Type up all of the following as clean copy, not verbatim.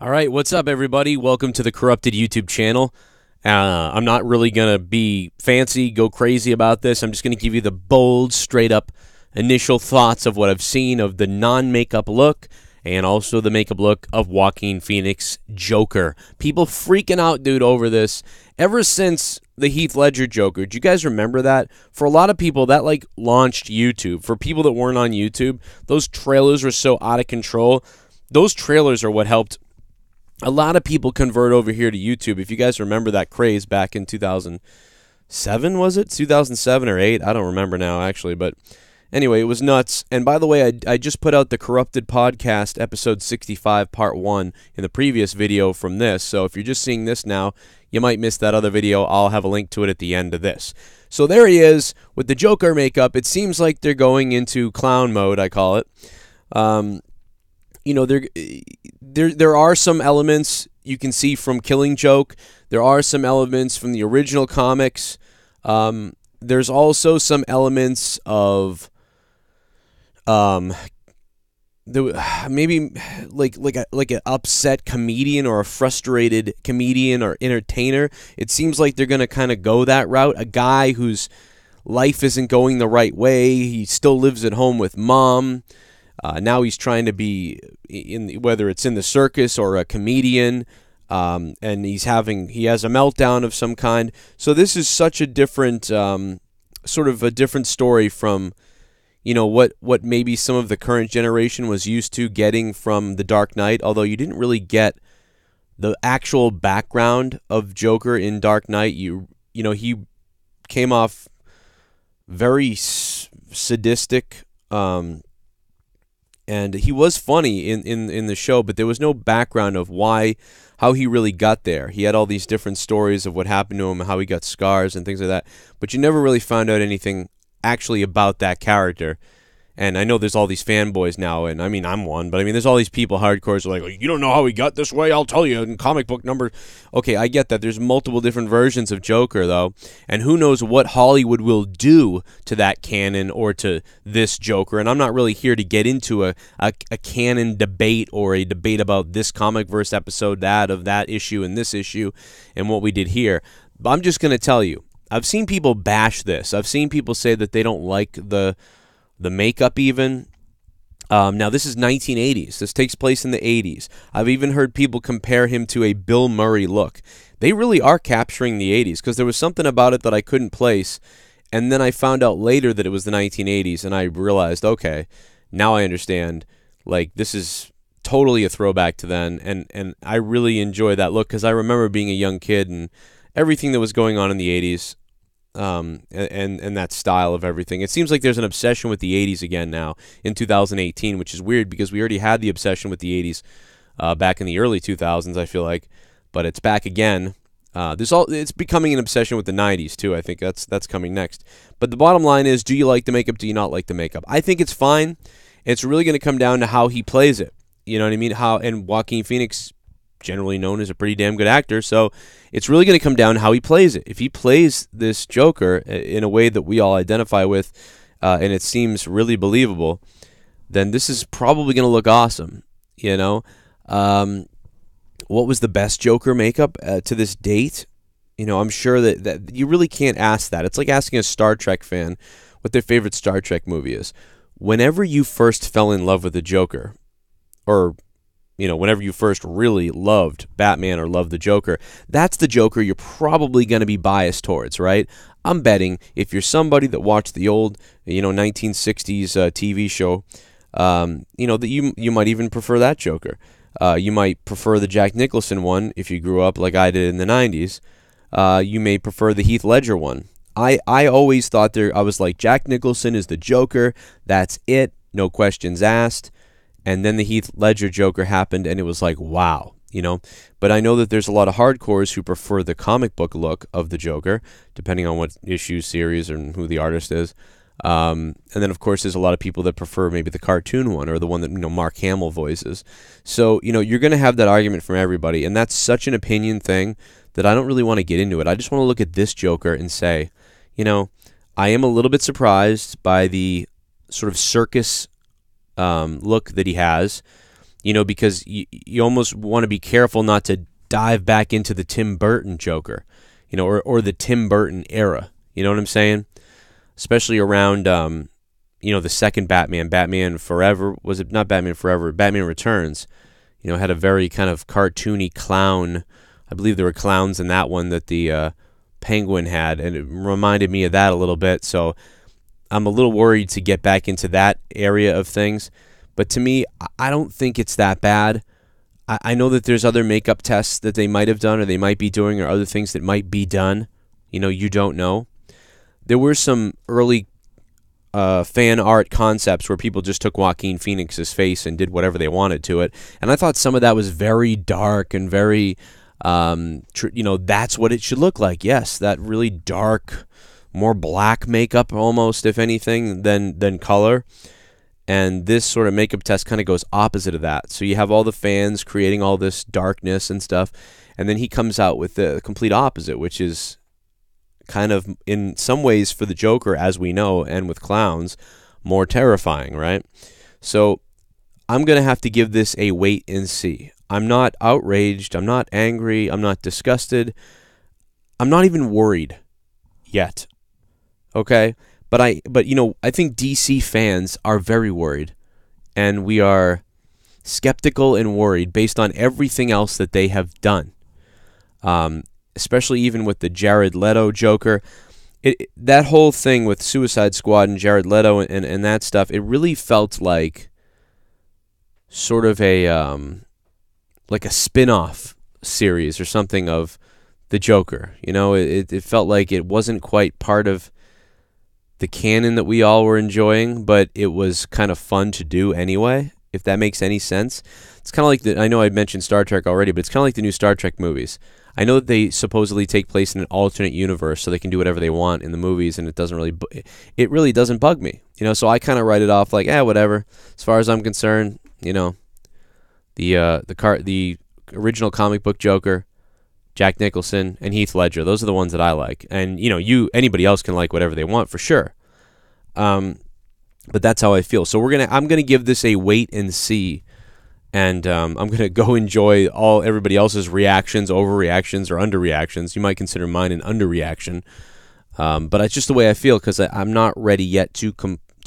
All right, what's up, everybody? Welcome to the Corrupted YouTube channel. I'm not really going to be fancy, go crazy about this. I'm just going to give you the bold, straight-up initial thoughts of what I've seen of the non-makeup look and also the makeup look of Joaquin Phoenix Joker. People freaking out, dude, over this ever since the Heath Ledger Joker. Do you guys remember that? For a lot of people, that, like, launched YouTube. For people that weren't on YouTube, those trailers were so out of control. Those trailers are what helped a lot of people convert over here to YouTube. If you guys remember that craze back in 2007, was it? 2007 or 8? I don't remember now, actually. But anyway, it was nuts. And by the way, I just put out the Corrupted Podcast, episode 65, part 1, in the previous video from this. So if you're just seeing this now, you might miss that other video. I'll have a link to it at the end of this. So there he is with the Joker makeup. It seems like they're going into clown mode, I call it. You know, there are some elements you can see from Killing Joke. There are some elements from the original comics. There's also some elements of maybe like an upset comedian or a frustrated comedian or entertainer. It seems like they're gonna kind of go that route. A guy whose life isn't going the right way. He still lives at home with mom. Now he's trying to be whether it's in the circus or a comedian, and he has a meltdown of some kind. So this is such a different, sort of a different story from, you know, what maybe some of the current generation was used to getting from The Dark Knight. Although you didn't really get the actual background of Joker in Dark Knight. You know, he came off very sadistic. And he was funny in the show, but there was no background of how he really got there. He had all these different stories of what happened to him, how he got scars and things like that, but you never really found out anything actually about that character. And I know there's all these fanboys now, and I mean, I'm one, but I mean, there's all these people, hardcores, like, you don't know how he got this way, I'll tell you, in comic book number. Okay, I get that. There's multiple different versions of Joker, though, and who knows what Hollywood will do to that canon or to this Joker, and I'm not really here to get into a canon debate or a debate about this comic verse episode, that of that issue and this issue, and what we did here. But I'm just going to tell you, I've seen people bash this. I've seen people say that they don't like the makeup even. Now, this is 1980s. This takes place in the 80s. I've even heard people compare him to a Bill Murray look. They really are capturing the 80s, because there was something about it that I couldn't place, and then I found out later that it was the 1980s, and I realized, okay, now I understand. Like, this is totally a throwback to then, and I really enjoy that look, because I remember being a young kid and everything that was going on in the 80s. And that style of everything. It seems like there's an obsession with the 80s again now in 2018, which is weird because we already had the obsession with the 80s back in the early 2000s, I feel like, but it's back again. It's becoming an obsession with the 90s too. I think that's coming next. But the bottom line is, do you like the makeup? Do you not like the makeup? I think it's fine. It's really going to come down to how he plays it. You know what I mean? And Joaquin Phoenix, generally known as a pretty damn good actor, so it's really going to come down to how he plays it. If he plays this Joker in a way that we all identify with, and it seems really believable, then this is probably going to look awesome. You know, what was the best Joker makeup to this date? You know, I'm sure that you really can't ask that. It's like asking a Star Trek fan what their favorite Star Trek movie is. Whenever you first fell in love with the Joker, or you know, whenever you first really loved Batman or loved the Joker, that's the Joker you're probably going to be biased towards, right? I'm betting if you're somebody that watched the old, you know, 1960s TV show, you know, that you might even prefer that Joker. You might prefer the Jack Nicholson one if you grew up like I did in the 90s. You may prefer the Heath Ledger one. I always thought I was like, Jack Nicholson is the Joker. That's it. No questions asked. And then the Heath Ledger Joker happened, and it was like, wow, you know. But I know that there's a lot of hardcores who prefer the comic book look of the Joker, depending on what issue, series, and who the artist is. And then, of course, there's a lot of people that prefer maybe the cartoon one or the one that, you know, Mark Hamill voices. So, you know, you're going to have that argument from everybody, and that's such an opinion thing that I don't really want to get into it. I just want to look at this Joker and say, you know, I am a little bit surprised by the sort of circus look that he has. because you almost want to be careful not to dive back into the Tim Burton Joker, or the Tim Burton era. You know what I'm saying? Especially around, the second Batman Forever. Was it not Batman Forever? Batman Returns. Had a very kind of cartoony clown. I believe there were clowns in that one that the Penguin had, and it reminded me of that a little bit. So I'm a little worried to get back into that area of things. But to me, I don't think it's that bad. I know that there's other makeup tests that they might have done or they might be doing, or other things that might be done. You don't know. There were some early fan art concepts where people just took Joaquin Phoenix's face and did whatever they wanted to it. And I thought some of that was very dark and very, that's what it should look like. Yes, that really dark, more black makeup almost, if anything, than color. And this sort of makeup test kind of goes opposite of that. So you have all the fans creating all this darkness and stuff, and then he comes out with the complete opposite, which is kind of, in some ways, for the Joker, as we know, and with clowns, more terrifying, right? So I'm going to have to give this a wait and see. I'm not outraged. I'm not angry. I'm not disgusted. I'm not even worried yet. Okay? But I think DC fans are very worried, and we are skeptical and worried based on everything else that they have done. Especially even with the Jared Leto Joker. That whole thing with Suicide Squad and Jared Leto and that stuff, it really felt like sort of a spin-off series or something of the Joker. It felt like it wasn't quite part of the canon that we all were enjoying, but it was kind of fun to do anyway, if that makes any sense. It's kind of like I know I mentioned Star Trek already, but it's kind of like the new Star Trek movies. I know that they supposedly take place in an alternate universe, so they can do whatever they want in the movies, and it really doesn't bug me. So I kind of write it off like, whatever. As far as I'm concerned, the original comic book Joker, Jack Nicholson, and Heath Ledger, those are the ones that I like. And anybody else can like whatever they want for sure. But that's how I feel. So I'm gonna give this a wait and see. And I'm going to go enjoy everybody else's reactions, overreactions, or underreactions. You might consider mine an underreaction. But it's just the way I feel, because I'm not ready yet to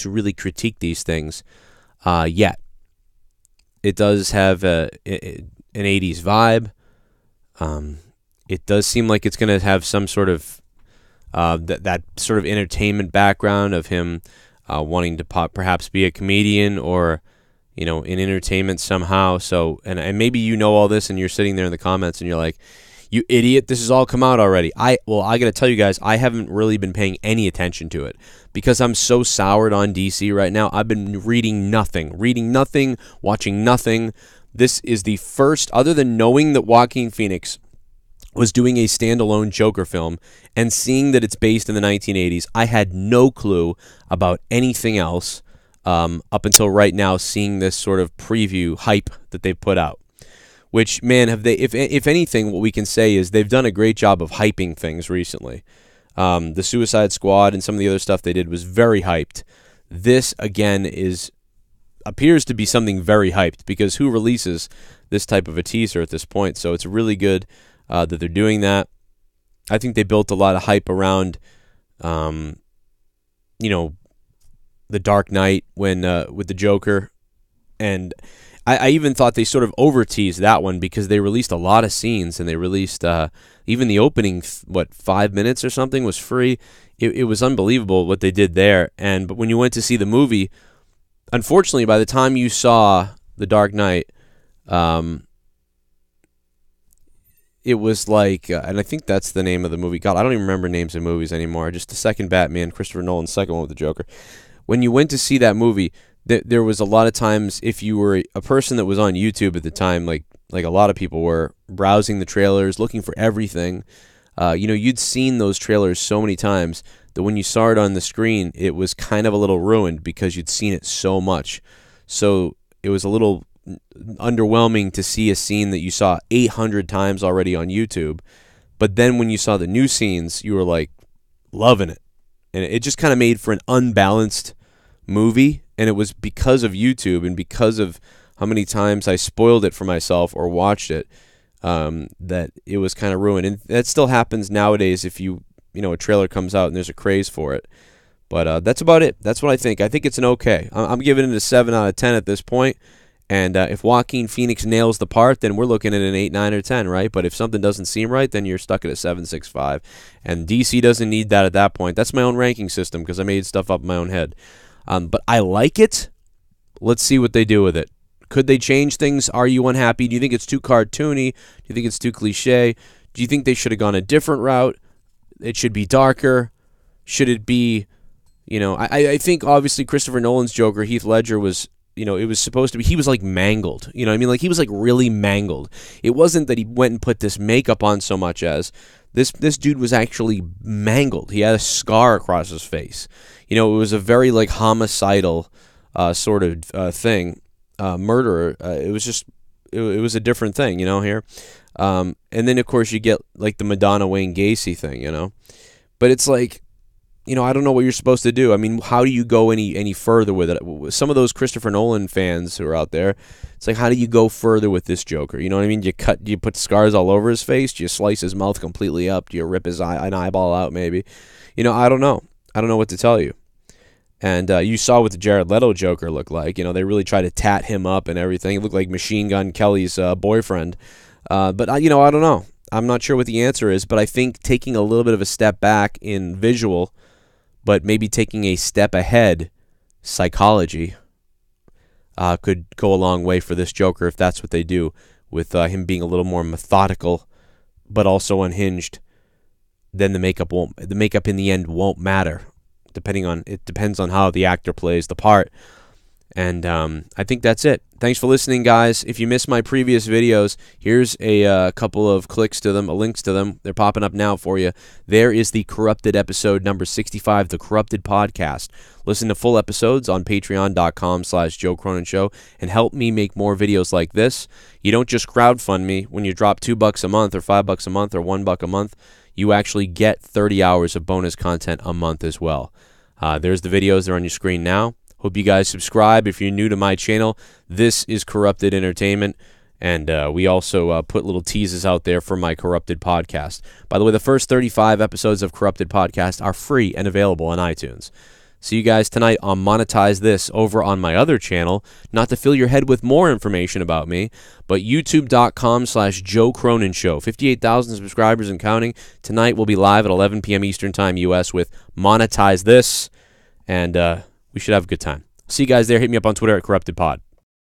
really critique these things yet. It does have an 80s vibe. It does seem like it's going to have some sort of that sort of entertainment background of him wanting to perhaps be a comedian or in entertainment somehow. So, and maybe all this and you're sitting there in the comments and you're like, you idiot, this has all come out already. I got to tell you guys, I haven't really been paying any attention to it because I'm so soured on DC right now. I've been reading nothing, watching nothing. This is the first, other than knowing that Joaquin Phoenix was doing a standalone Joker film and seeing that it's based in the 1980s, I had no clue about anything else. Up until right now, seeing this sort of preview hype that they've put out, which, man, have they? If anything, what we can say is they've done a great job of hyping things recently. The Suicide Squad and some of the other stuff they did was very hyped. This again appears to be something very hyped, because who releases this type of a teaser at this point? So it's really good that they're doing that. I think they built a lot of hype around, The Dark Knight with the Joker, and I even thought they sort of over-teased that one because they released a lot of scenes, and they released even the opening 5 minutes or something was free. It was unbelievable what they did there. But when you went to see the movie, unfortunately, by the time you saw The Dark Knight, it was like, and I think that's the name of the movie. God, I don't even remember names of movies anymore. Just the second Batman, Christopher Nolan's second one with the Joker. When you went to see that movie, there was a lot of times, if you were a person that was on YouTube at the time, like a lot of people were, browsing the trailers, looking for everything, you'd seen those trailers so many times that when you saw it on the screen, it was kind of a little ruined because you'd seen it so much. So it was a little underwhelming to see a scene that you saw 800 times already on YouTube. But then when you saw the new scenes, you were like loving it. And it just kind of made for an unbalanced movie, and it was because of YouTube and because of how many times I spoiled it for myself or watched it, that it was kind of ruined. And that still happens nowadays if you know, a trailer comes out and there's a craze for it. But that's about it. That's what I think. I think it's an okay. I'm giving it a 7 out of 10 at this point. And if Joaquin Phoenix nails the part, then we're looking at an 8, 9, or 10, right? But if something doesn't seem right, then you're stuck at a 7, 6, 5. And DC doesn't need that at that point. That's my own ranking system because I made stuff up in my own head. But I like it. Let's see what they do with it. Could they change things? Are you unhappy? Do you think it's too cartoony? Do you think it's too cliche? Do you think they should have gone a different route? It should be darker? Should it be, you know, I think obviously Christopher Nolan's Joker, Heath Ledger, was, you know, it was supposed to be, he was like mangled. You know what I mean? Like he was like really mangled. It wasn't that he went and put this makeup on so much as this dude was actually mangled. He had a scar across his face. You know, it was a very like homicidal sort of thing. Murderer. It was just, it was a different thing, you know, here. And then of course you get like the Madonna Wayne Gacy thing, you know. But it's like, you know, I don't know what you're supposed to do. I mean, how do you go any further with it? Some of those Christopher Nolan fans who are out there, it's like, how do you go further with this Joker? You know what I mean? Do you put scars all over his face? Do you slice his mouth completely up? Do you rip his an eyeball out maybe? You know, I don't know. I don't know what to tell you. And you saw what the Jared Leto Joker looked like. You know, they really tried to tat him up and everything. It looked like Machine Gun Kelly's boyfriend. But, you know, I don't know. I'm not sure what the answer is, but I think taking a little bit of a step back in visual, but maybe taking a step ahead, psychology, could go a long way for this Joker if that's what they do, with him being a little more methodical, but also unhinged. Then the makeup in the end won't matter, it depends on how the actor plays the part. And I think that's it. Thanks for listening, guys. If you missed my previous videos, here's a couple of links to them. They're popping up now for you. There is the Corrupted episode number 65, the Corrupted Podcast. Listen to full episodes on patreon.com/Joe Cronin Show and help me make more videos like this. You don't just crowdfund me when you drop $2 a month or $5 a month or $1 a month. You actually get 30 hours of bonus content a month as well. There's the videos. They're on your screen now. Hope you guys subscribe if you're new to my channel. This is Corrupted Entertainment, and we also put little teases out there for my Corrupted Podcast. By the way, the first 35 episodes of Corrupted Podcast are free and available on iTunes. See you guys tonight on Monetize This over on my other channel. Not to fill your head with more information about me, but youtube.com/Joe Cronin Show. 58,000 subscribers and counting. Tonight we'll be live at 11 p.m. Eastern Time U.S. with Monetize This, and we should have a good time. See you guys there. Hit me up on Twitter at CorruptedPod.